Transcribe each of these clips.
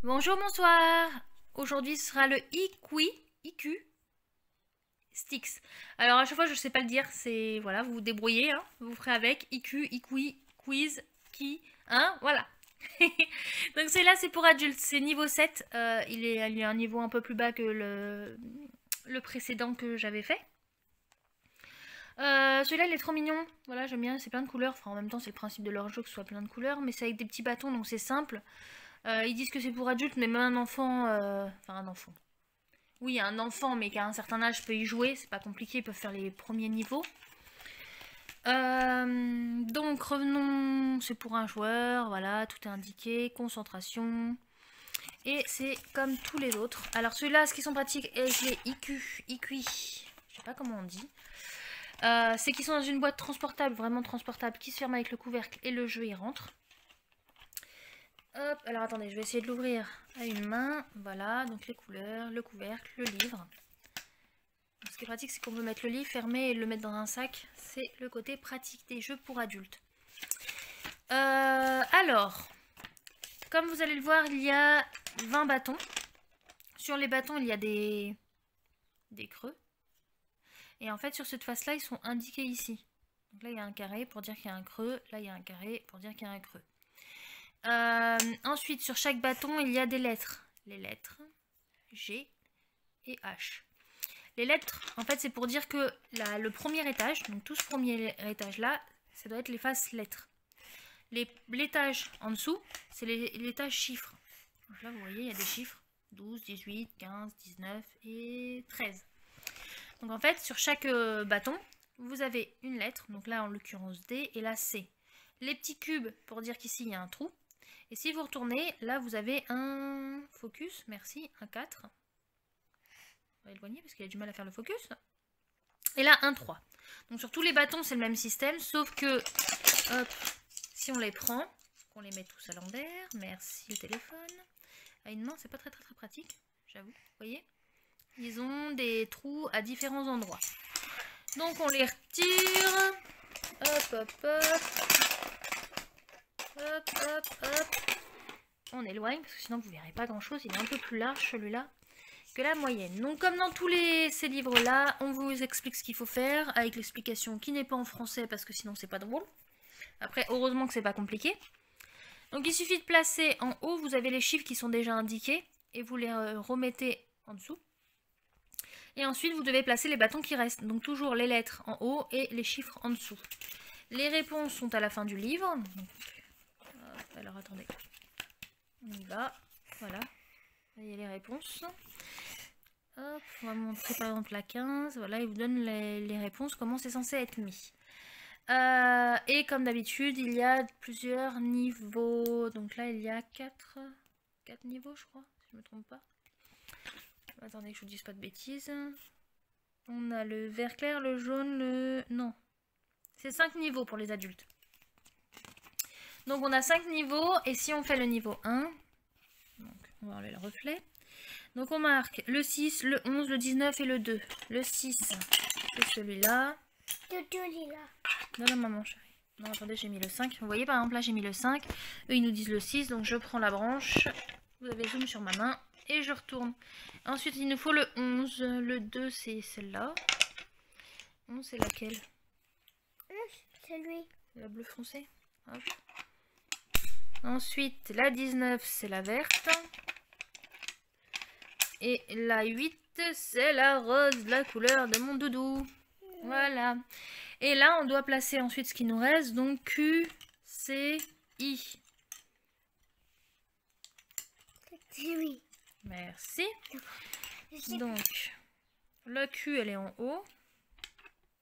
Bonjour, bonsoir. Aujourd'hui ce sera le IQ Sticks. Alors à chaque fois je sais pas le dire, c'est voilà, vous vous débrouillez, hein, vous ferez avec IQ, Quiz, qui, hein, voilà. Donc celui-là c'est pour adultes, c'est niveau 7, il est à un niveau un peu plus bas que le précédent que j'avais fait. Celui-là il est trop mignon, voilà j'aime bien, c'est plein de couleurs, enfin en même temps c'est le principe de leur jeu que ce soit plein de couleurs, mais c'est avec des petits bâtons donc c'est simple. Ils disent que c'est pour adultes, mais même un enfant, enfin un enfant. Oui, un enfant, mais qui a un certain âge peut y jouer, c'est pas compliqué, ils peuvent faire les premiers niveaux. Donc revenons, c'est pour un joueur, voilà, tout est indiqué, concentration. Et c'est comme tous les autres. Alors ceux-là, ce qui sont pratiques avec les IQ, je sais pas comment on dit. C'est qu'ils sont dans une boîte transportable, vraiment transportable, qui se ferme avec le couvercle et le jeu y rentre. Hop, alors attendez, je vais essayer de l'ouvrir à une main. Voilà, donc les couleurs, le couvercle, le livre. Donc, ce qui est pratique, c'est qu'on peut mettre le livre fermé et le mettre dans un sac. C'est le côté pratique des jeux pour adultes. Alors, comme vous allez le voir, il y a 20 bâtons. Sur les bâtons, il y a des creux. Et en fait, sur cette face-là, ils sont indiqués ici. Donc là, il y a un carré pour dire qu'il y a un creux. Là, il y a un carré pour dire qu'il y a un creux. Ensuite, sur chaque bâton, il y a des lettres. Les lettres G et H. Les lettres, en fait, c'est pour dire que le étage, donc tout ce premier étage-là, ça doit être les faces lettres. L'étage en dessous, c'est l'étage chiffres. Donc là, vous voyez, il y a des chiffres. 12, 18, 15, 19 et 13. Donc en fait, sur chaque bâton, vous avez une lettre. Donc là, en l'occurrence D, et là C. Les petits cubes pour dire qu'ici, il y a un trou. Et si vous retournez, là vous avez un focus, merci, un 4. On va éloigner parce qu'il a du mal à faire le focus. Et là un 3. Donc sur tous les bâtons c'est le même système, sauf que hop, si on les prend, qu'on les met tous à l'envers, merci le téléphone. À une main c'est pas très pratique, j'avoue, vous voyez. Ils ont des trous à différents endroits. Donc on les retire. Hop, hop, hop. Hop, hop, hop. On éloigne parce que sinon vous verrez pas grand chose. Il est un peu plus large celui-là que la moyenne. Donc comme dans tous ces livres là, on vous explique ce qu'il faut faire avec l'explication qui n'est pas en français parce que sinon c'est pas drôle. Après heureusement que c'est pas compliqué. Donc il suffit de placer en haut, vous avez les chiffres qui sont déjà indiqués et vous les remettez en dessous. Et ensuite vous devez placer les bâtons qui restent. Donc toujours les lettres en haut et les chiffres en dessous. Les réponses sont à la fin du livre. Donc, alors attendez. On y va, voilà, il y a les réponses. Hop, on va montrer par exemple la 15, voilà, il vous donne les réponses, comment c'est censé être mis. Et comme d'habitude, il y a plusieurs niveaux. Donc là, il y a 4 niveaux, je crois, si je ne me trompe pas. Attendez que je vous dise pas de bêtises. On a le vert clair, le jaune, le... Non. C'est 5 niveaux pour les adultes. Donc on a 5 niveaux, et si on fait le niveau 1, donc on va enlever le reflet. Donc on marque le 6, le 11, le 19 et le 2. Le 6, c'est celui-là. Non, non, maman chérie. Non, attendez, j'ai mis le 5. Vous voyez, par exemple, là, j'ai mis le 5. Eux, ils nous disent le 6, donc je prends la branche. Vous avez zoom sur ma main et je retourne. Ensuite, il nous faut le 11. Le 2, c'est celle-là. 11, c'est laquelle? C'est lui. La bleue foncée. Hop. Ensuite, la 19, c'est la verte. Et la 8, c'est la rose, la couleur de mon doudou. Voilà. Et là, on doit placer ensuite ce qui nous reste. Donc, Q, C, I. C'est lui. Merci. Donc, la Q, elle est en haut.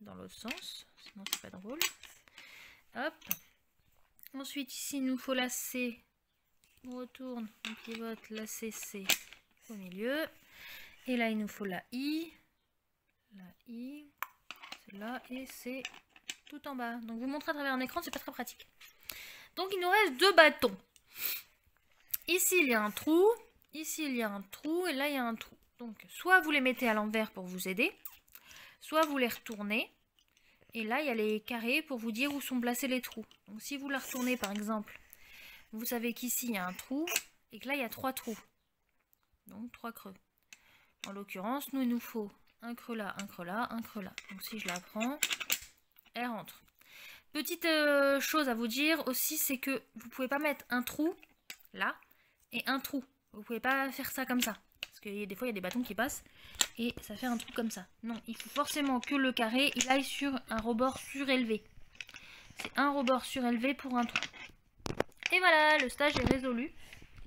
Dans l'autre sens. Sinon, c'est pas drôle. Hop. Ensuite, ici, il nous faut la C. On retourne, on pivote. La C, c'est au milieu. Et là, il nous faut la I. La I. Celle-là. Et c'est tout en bas. Donc, vous montrez à travers un écran, c'est pas très pratique. Donc, il nous reste 2 bâtons. Ici, il y a un trou. Ici, il y a un trou. Et là, il y a un trou. Donc, soit vous les mettez à l'envers pour vous aider. Soit vous les retournez. Et là, il y a les carrés pour vous dire où sont placés les trous. Donc, si vous la retournez, par exemple, vous savez qu'ici, il y a un trou. et que là il y a 3 trous. Donc 3 creux. En l'occurrence, nous il nous faut un creux là, un creux là, un creux là. Donc si je la prends, elle rentre. Petite chose à vous dire aussi, c'est que vous pouvez pas mettre un trou là et un trou. Vous pouvez pas faire ça comme ça. Parce que des fois il y a des bâtons qui passent et ça fait un trou comme ça. Non, il faut forcément que le carré il aille sur un rebord surélevé. C'est un rebord surélevé pour un trou. Et voilà, le stage est résolu.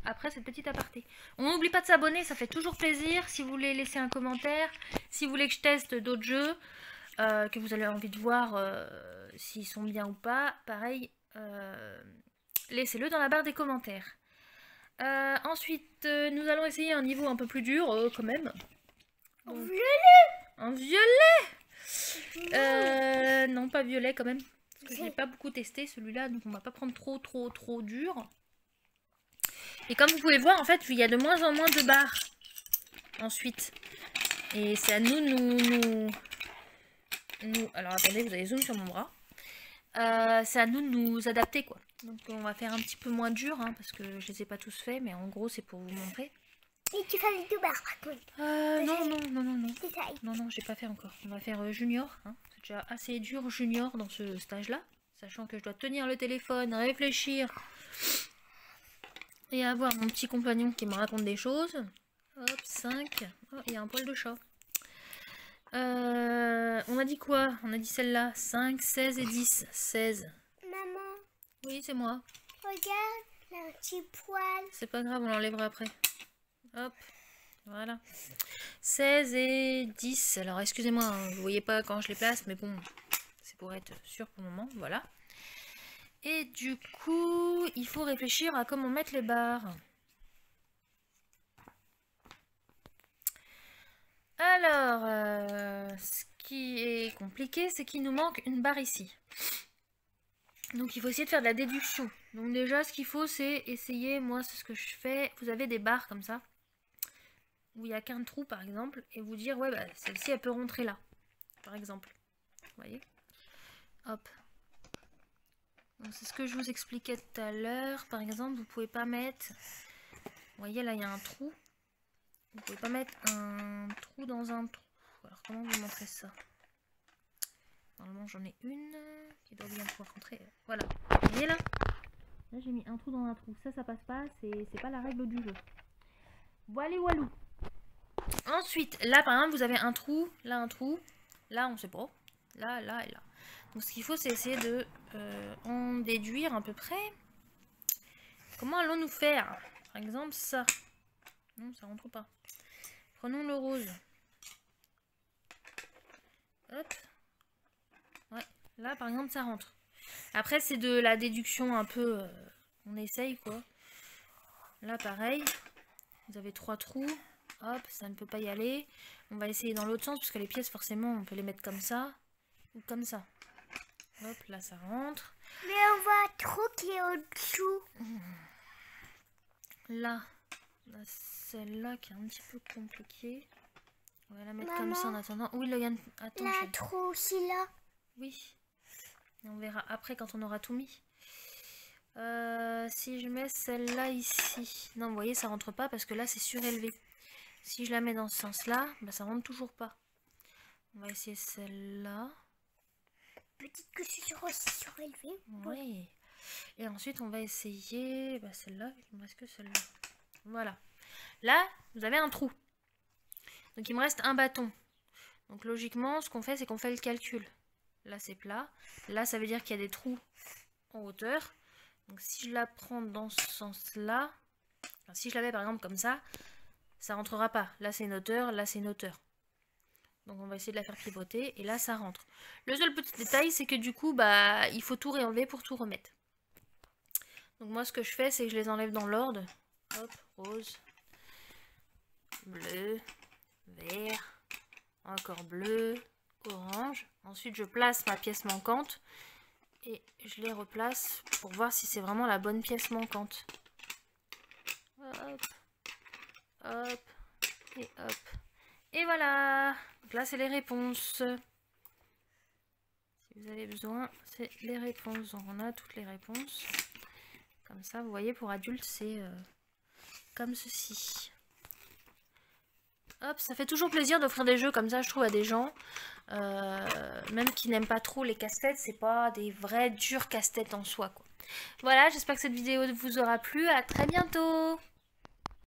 Après cette petite aparté. On n'oublie pas de s'abonner, ça fait toujours plaisir. Si vous voulez laisser un commentaire, si vous voulez que je teste d'autres jeux, que vous avez envie de voir s'ils sont bien ou pas, pareil, laissez-le dans la barre des commentaires. Ensuite, nous allons essayer un niveau un peu plus dur quand même. Donc, violet. Un violet. Non, pas violet quand même. Parce que je n'ai pas beaucoup testé celui-là, donc on va pas prendre trop dur. Et comme vous pouvez voir, en fait, il y a de moins en moins de barres ensuite. Et c'est à nous, alors attendez, vous avez zoom sur mon bras. C'est à nous de nous adapter, quoi. Donc on va faire un petit peu moins dur, hein, parce que je les ai pas tous faits, mais en gros c'est pour vous montrer. Et tu fais les 2 barres par contre. Non, j'ai pas fait encore. On va faire junior, hein. C'est déjà assez dur junior dans ce stage-là. Sachant que je dois tenir le téléphone, réfléchir. Et avoir mon petit compagnon qui me raconte des choses. Hop, 5. Oh, il y a un poil de chat. On a dit quoi? On a dit celle-là. 5, 16 et 10. 16. Maman, Oui, c'est moi. regarde, il y a un petit poil. C'est pas grave, on l'enlèvera après. Hop, voilà. 16 et 10. Alors, excusez-moi, hein, vous voyez pas quand je les place, mais bon, c'est pour être sûr pour le moment. Voilà. Et du coup, il faut réfléchir à comment mettre les barres. Alors, ce qui est compliqué, c'est qu'il nous manque une barre ici. Donc il faut essayer de faire de la déduction. Donc déjà, ce qu'il faut, c'est essayer, moi c'est ce que je fais, vous avez des barres comme ça, où il n'y a qu'un trou par exemple, et vous dire, ouais, bah, celle-ci elle peut rentrer là, par exemple. Vous voyez? Hop. C'est ce que je vous expliquais tout à l'heure. Par exemple, vous pouvez pas mettre... Vous voyez, là, il y a un trou. Vous pouvez pas mettre un trou dans un trou. Alors, comment vous montrer ça? Normalement, j'en ai une qui doit bien pouvoir rentrer. Voilà. Vous voyez, là? Là, j'ai mis un trou dans un trou. Ça passe pas. C'est pas la règle du jeu. Voilà, walou. Ensuite, là, par exemple, vous avez un trou. Là, un trou. Là, on sait pas. Là, là et là. Donc ce qu'il faut, c'est essayer de en déduire à peu près. Comment allons-nous faire? Par exemple, ça. Non, ça rentre pas. Prenons le rose. Hop. Ouais, là par exemple, ça rentre. Après, c'est de la déduction un peu... on essaye, quoi. Là, pareil. Vous avez 3 trous. Hop, ça ne peut pas y aller. On va essayer dans l'autre sens, parce que les pièces, forcément, on peut les mettre comme ça. Ou comme ça. Hop, là ça rentre. Mais on voit trop qui est au-dessous. Là, celle-là qui est un petit peu compliquée. On va la mettre Maman, comme ça en attendant. Oui, Logan, attends. là, trop aussi là. Oui. Et on verra après quand on aura tout mis. Si je mets celle-là ici. Non, vous voyez, ça rentre pas parce que là c'est surélevé. Si je la mets dans ce sens-là, bah, ça rentre toujours pas. On va essayer celle-là. Petite que je suis aussi surélevée. Oui. Et ensuite, on va essayer celle-là. Il me reste que celle-là. Voilà. Là, vous avez un trou. Donc, il me reste un bâton. Donc, logiquement, ce qu'on fait, c'est qu'on fait le calcul. Là, c'est plat. Là, ça veut dire qu'il y a des trous en hauteur. Donc, si je la prends dans ce sens-là, enfin, si je la mets par exemple comme ça rentrera pas. Là, c'est une hauteur. Là, c'est une hauteur. Donc on va essayer de la faire pivoter et là ça rentre. Le seul petit détail c'est que du coup il faut tout réenlever pour tout remettre. Donc moi ce que je fais c'est que je les enlève dans l'ordre. Hop, rose, bleu, vert, encore bleu, orange. Ensuite je place ma pièce manquante et je les replace pour voir si c'est vraiment la bonne pièce manquante. Hop, hop et hop. Et voilà, donc là c'est les réponses. Si vous avez besoin, c'est les réponses. Donc on a toutes les réponses. Comme ça, vous voyez, pour adultes, c'est comme ceci. Hop, ça fait toujours plaisir d'offrir des jeux comme ça, je trouve, à des gens. Même qui n'aiment pas trop les casse-têtes, c'est pas des vrais durs casse-têtes en soi, quoi. Voilà, j'espère que cette vidéo vous aura plu. À très bientôt!